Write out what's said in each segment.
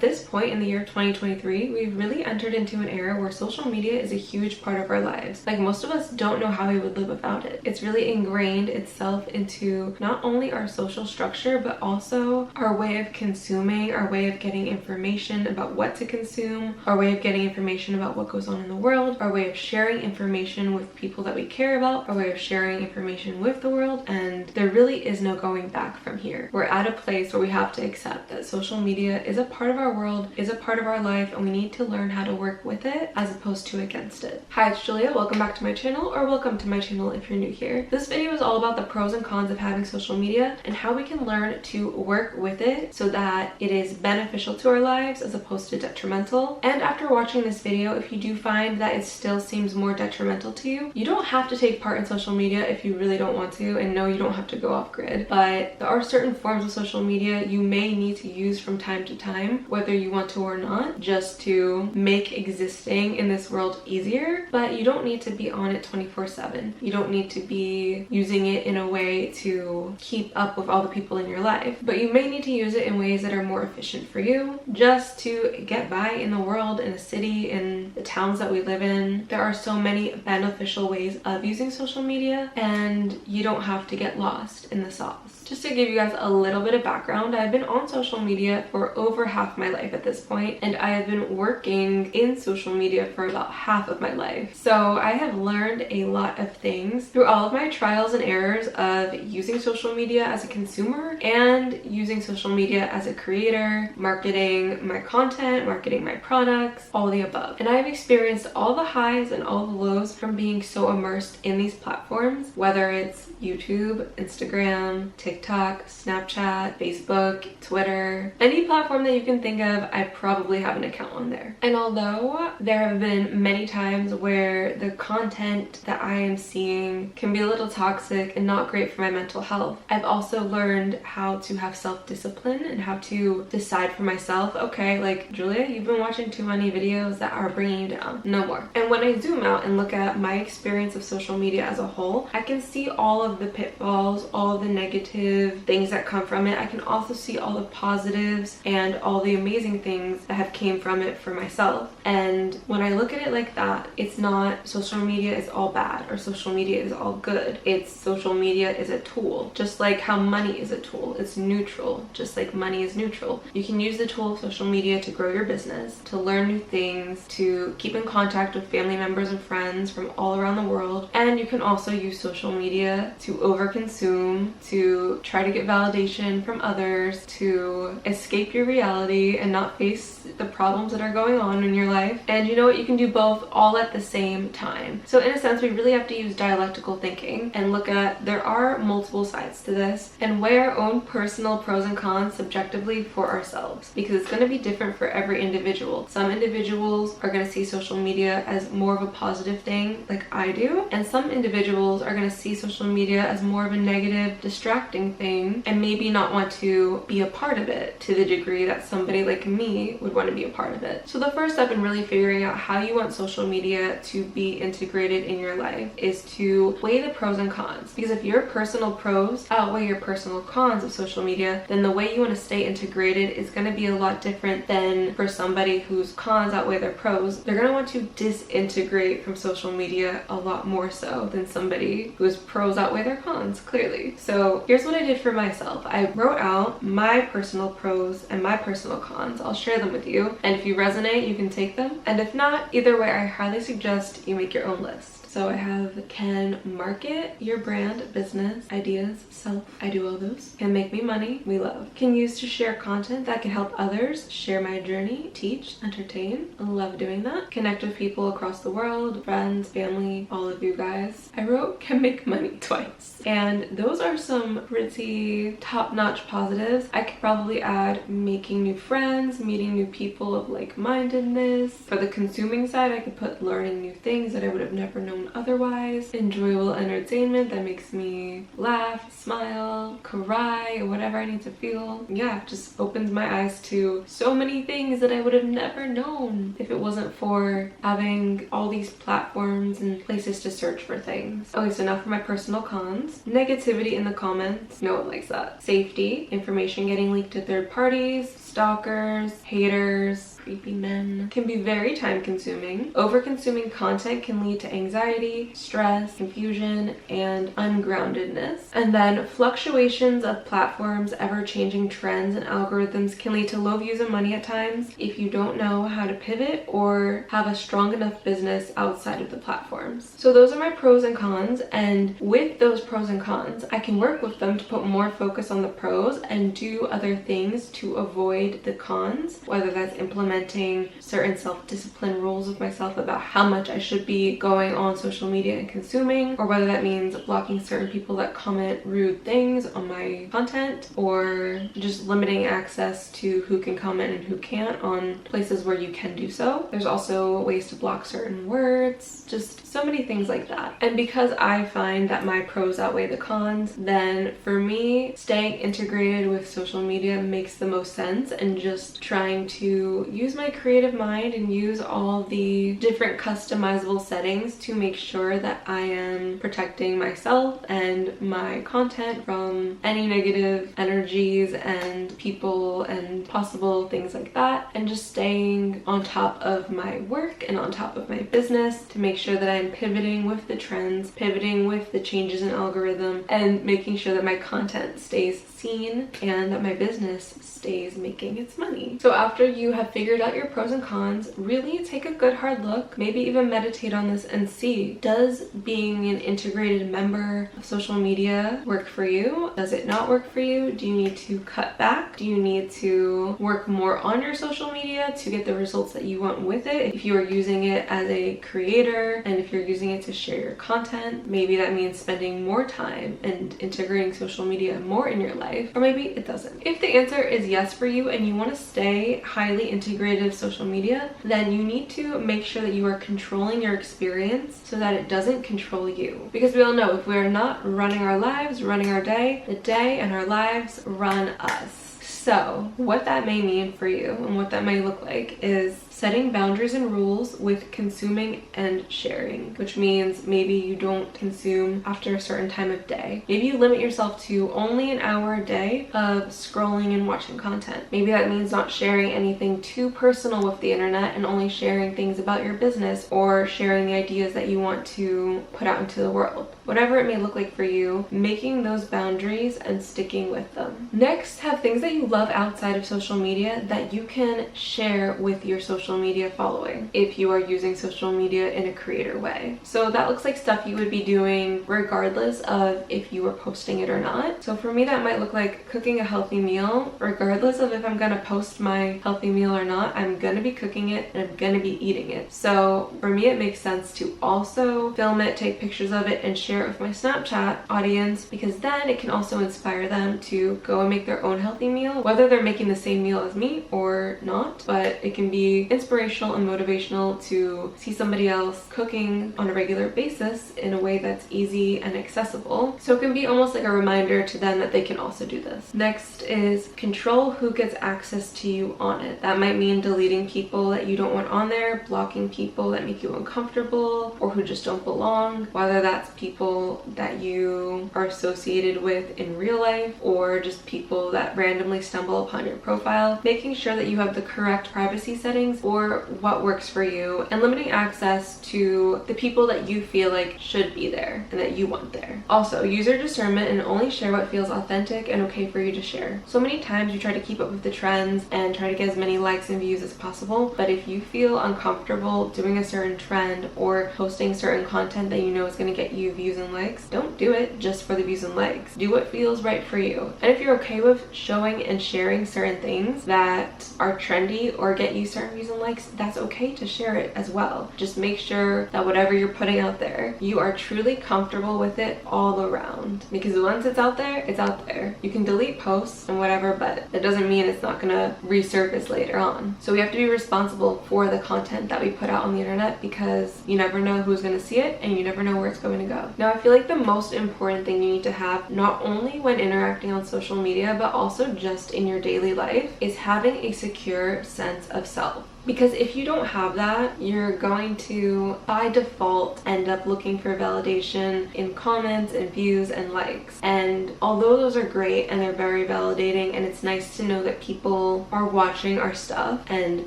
this point in the year 2023, we've really entered into an era where social media is a huge part of our lives. Like, most of us don't know how we would live without it. It's really ingrained itself into not only our social structure, but also our way of consuming, our way of getting information about what to consume, our way of getting information about what goes on in the world, our way of sharing information with people that we care about, our way of sharing information with the world, and there really is no going back from here. We're at a place where we have to accept that social media is a part of our world, is a part of our life, and we need to learn how to work with it as opposed to against it. Hi, it's Julia. Welcome back to my channel, or welcome to my channel if you're new here. This video is all about the pros and cons of having social media and how we can learn to work with it so that it is beneficial to our lives as opposed to detrimental. And after watching this video, if you do find that it still seems more detrimental to you, you don't have to take part in social media if you really don't want to, and no, you don't have to go off grid, but there are certain forms of social media you may need to use from time to time, whether you want to or not, just to make existing in this world easier. But you don't need to be on it 24/7. You don't need to be using it in a way to keep up with all the people in your life, but you may need to use it in ways that are more efficient for you, just to get by in the world, in a city, in the towns that we live in. There are so many beneficial ways of using social media, and you don't have to get lost in the sauce. Just to give you guys a little bit of background, I've been on social media for over half my life at this point, and I have been working in social media for about half of my life. So I have learned a lot of things through all of my trials and errors of using social media as a consumer and using social media as a creator, marketing my content, marketing my products, all the above. And I've experienced all the highs and all the lows from being so immersed in these platforms, whether it's YouTube, Instagram, TikTok, Snapchat, Facebook, Twitter, any platform that you can think of, I probably have an account on there. And although there have been many times where the content that I am seeing can be a little toxic and not great for my mental health, I've also learned how to have self-discipline and how to decide for myself, okay, like, Julia, you've been watching too many videos that are bringing you down. No more. And when I zoom out and look at my experience of social media as a whole, I can see all of the pitfalls, all of the negative things that come from it. I can also see all the positives and all the amazing things that have came from it for myself. And when I look at it like that, it's not social media is all bad or social media is all good. It's social media is a tool, just like how money is a tool. It's neutral, just like money is neutral. You can use the tool of social media to grow your business, to learn new things, to keep in contact with family members and friends from all around the world. And you can also use social media to overconsume, to try to get validation from others, to escape your reality and not face the problems that are going on in your life. And you know what? You can do both all at the same time. So in a sense, we really have to use dialectical thinking and look at there are multiple sides to this and weigh our own personal pros and cons subjectively for ourselves, because it's going to be different for every individual. Some individuals are going to see social media as more of a positive thing like I do, and some individuals are going to see social media as more of a negative, distracting thing and maybe not want to be a part of it to the degree that somebody like me would want to be a part of it. So the first step in really figuring out how you want social media to be integrated in your life is to weigh the pros and cons, because if your personal pros outweigh your personal cons of social media, then the way you want to stay integrated is going to be a lot different than for somebody whose cons outweigh their pros. They're going to want to disintegrate from social media a lot more so than somebody whose pros outweigh their cons, clearly. So here's what I did for myself. I wrote out my personal pros and my personal cons. I'll share them with you, and if you resonate, you can take them, and if not, either way, I highly suggest you make your own list. So I have, can market your brand, business, ideas, self, I do all those. Can make me money, we love. Can use to share content that can help others, share my journey, teach, entertain, I love doing that. Connect with people across the world, friends, family, all of you guys. I wrote can make money twice. And those are some pretty top-notch positives. I could probably add making new friends, meeting new people of like-mindedness. For the consuming side, I could put learning new things that I would have never known otherwise, enjoyable entertainment that makes me laugh, smile, cry, whatever I need to feel. Yeah, just opens my eyes to so many things that I would have never known if it wasn't for having all these platforms and places to search for things. Okay, so now for my personal cons. Negativity in the comments, no one likes that. Safety, information getting leaked to third parties, stalkers, haters, creepy men can be very time consuming. Over-consuming content can lead to anxiety, stress, confusion, and ungroundedness. And then fluctuations of platforms, ever-changing trends, and algorithms can lead to low views and money at times if you don't know how to pivot or have a strong enough business outside of the platforms. So those are my pros and cons, and with those pros and cons, I can work with them to put more focus on the pros and do other things to avoid the cons, whether that's implementing certain self-discipline rules of myself about how much I should be going on social media and consuming, or whether that means blocking certain people that comment rude things on my content, or just limiting access to who can comment and who can't on places where you can do so. There's also ways to block certain words, just so many things like that. And because I find that my pros outweigh the cons, then for me, staying integrated with social media makes the most sense, and just trying to use my creative mind and use all the different customizable settings to make sure that I am protecting myself and my content from any negative energies and people and possible things like that, and just staying on top of my work and on top of my business to make sure that I'm pivoting with the trends, pivoting with the changes in algorithm, and making sure that my content stays seen and that my business stays making its money. So after you have figured out your pros and cons, really take a good hard look, maybe even meditate on this and see, does being an integrated member of social media work for you? Does it not work for you? Do you need to cut back? Do you need to work more on your social media to get the results that you want with it? If you are using it as a creator and if you're using it to share your content, maybe that means spending more time and integrating social media more in your life, or maybe it doesn't. If the answer is yes for you and you want to stay highly integrated with social media, then you need to make sure that you are controlling your experience so that it doesn't control you. Because we all know if we're not running our lives, running our day, the day and our lives run us. So what that may mean for you and what that may look like is setting boundaries and rules with consuming and sharing, which means maybe you don't consume after a certain time of day. Maybe you limit yourself to only an hour a day of scrolling and watching content. Maybe that means not sharing anything too personal with the internet and only sharing things about your business or sharing the ideas that you want to put out into the world. Whatever it may look like for you, making those boundaries and sticking with them. Next, have things that you love outside of social media that you can share with your social media following if you are using social media in a creator way. So that looks like stuff you would be doing regardless of if you were posting it or not. So for me, that might look like cooking a healthy meal. Regardless of if I'm gonna post my healthy meal or not, I'm gonna be cooking it and I'm gonna be eating it. So for me, it makes sense to also film it, take pictures of it, and share it with my Snapchat audience, because then it can also inspire them to go and make their own healthy meal, whether they're making the same meal as me or not. But it can be inspirational and motivational to see somebody else cooking on a regular basis in a way that's easy and accessible. So it can be almost like a reminder to them that they can also do this. Next is control who gets access to you on it. That might mean deleting people that you don't want on there, blocking people that make you uncomfortable or who just don't belong, whether that's people that you are associated with in real life or just people that randomly stumble upon your profile. Making sure that you have the correct privacy settings or what works for you, and limiting access to the people that you feel like should be there and that you want there. Also, use your discernment and only share what feels authentic and okay for you to share. So many times you try to keep up with the trends and try to get as many likes and views as possible, but if you feel uncomfortable doing a certain trend or posting certain content that you know is going to get you views and likes, don't do it just for the views and likes. Do what feels right for you. And if you're okay with showing and sharing certain things that are trendy or get you certain views and likes, that's okay to share it as well. Just make sure that whatever you're putting out there, you are truly comfortable with it all around. Because once it's out there, it's out there. You can delete posts and whatever, but that doesn't mean it's not gonna resurface later on. So we have to be responsible for the content that we put out on the internet, because you never know who's gonna see it and you never know where it's going to go. Now, I feel like the most important thing you need to have, not only when interacting on social media, but also just most in your daily life is having a secure sense of self. Because if you don't have that, you're going to, by default, end up looking for validation in comments and views and likes. And although those are great and they're very validating, and it's nice to know that people are watching our stuff and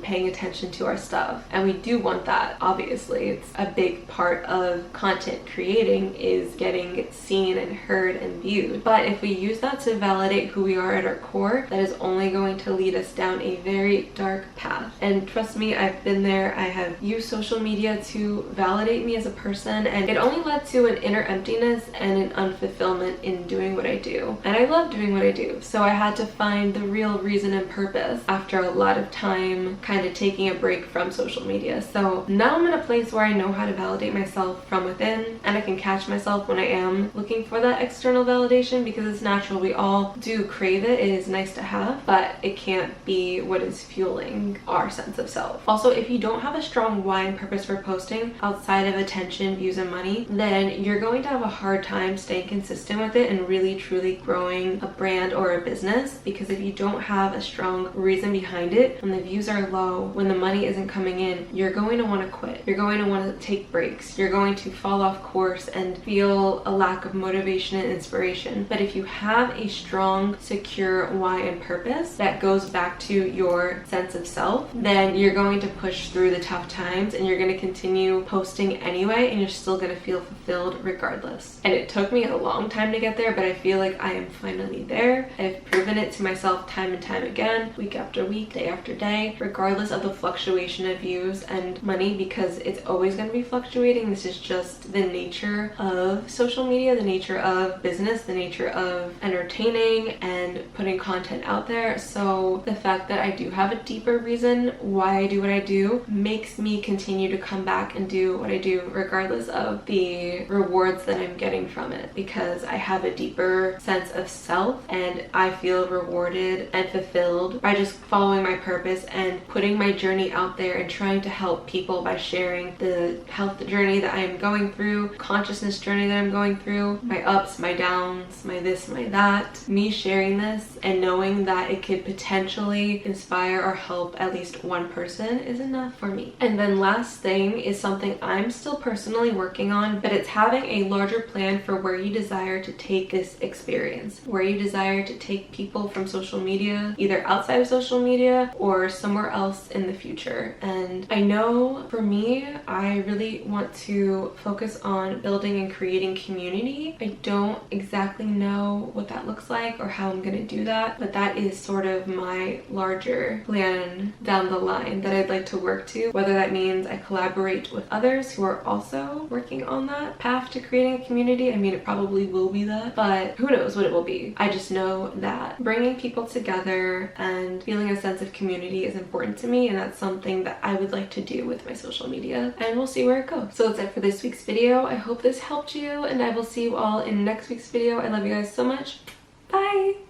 paying attention to our stuff, and we do want that, obviously. It's a big part of content creating is getting seen and heard and viewed. But if we use that to validate who we are at our core, that is only going to lead us down a very dark path. And trust me, I've been there. I have used social media to validate me as a person, and it only led to an inner emptiness and an unfulfillment in doing what I do. And I love doing what I do, so I had to find the real reason and purpose after a lot of time kind of taking a break from social media. So now I'm in a place where I know how to validate myself from within, and I can catch myself when I am looking for that external validation, because it's natural. We all do crave it. It is nice to have, but it can't be what is fueling our sense of self. Also, if you don't have a strong why and purpose for posting outside of attention, views, and money, then you're going to have a hard time staying consistent with it and really truly growing a brand or a business. Because if you don't have a strong reason behind it, when the views are low, when the money isn't coming in, you're going to want to quit. You're going to want to take breaks. You're going to fall off course and feel a lack of motivation and inspiration. But if you have a strong, secure why and purpose that goes back to your sense of self, then you're going to push through the tough times, and you're going to continue posting anyway, and you're still going to feel fulfilled regardless. And it took me a long time to get there, but I feel like I am finally there. I've proven it to myself time and time again, week after week, day after day, regardless of the fluctuation of views and money, because it's always going to be fluctuating. This is just the nature of social media, the nature of business, the nature of entertaining and putting content out there. So the fact that I do have a deeper reason why I do what I do makes me continue to come back and do what I do regardless of the rewards that I'm getting from it, because I have a deeper sense of self and I feel rewarded and fulfilled by just following my purpose and putting my journey out there and trying to help people by sharing the health journey that I am going through, consciousness journey that I'm going through, my ups, my downs, my this, my that. Me sharing this and knowing that it could potentially inspire or help at least one person is enough for me. And then last thing is something I'm still personally working on, but it's having a larger plan for where you desire to take this experience, where you desire to take people from social media, either outside of social media or somewhere else in the future. And I know for me, I really want to focus on building and creating community. I don't exactly know what that looks like or how I'm gonna do that, but that is sort of my larger plan down the line that I'd like to work to, whether that means I collaborate with others who are also working on that path to creating a community. I mean, it probably will be that, but who knows what it will be. I just know that bringing people together and feeling a sense of community is important to me, and that's something that I would like to do with my social media, and we'll see where it goes. So that's it for this week's video. I hope this helped you, and I will see you all in next week's video. I love you guys so much. Bye!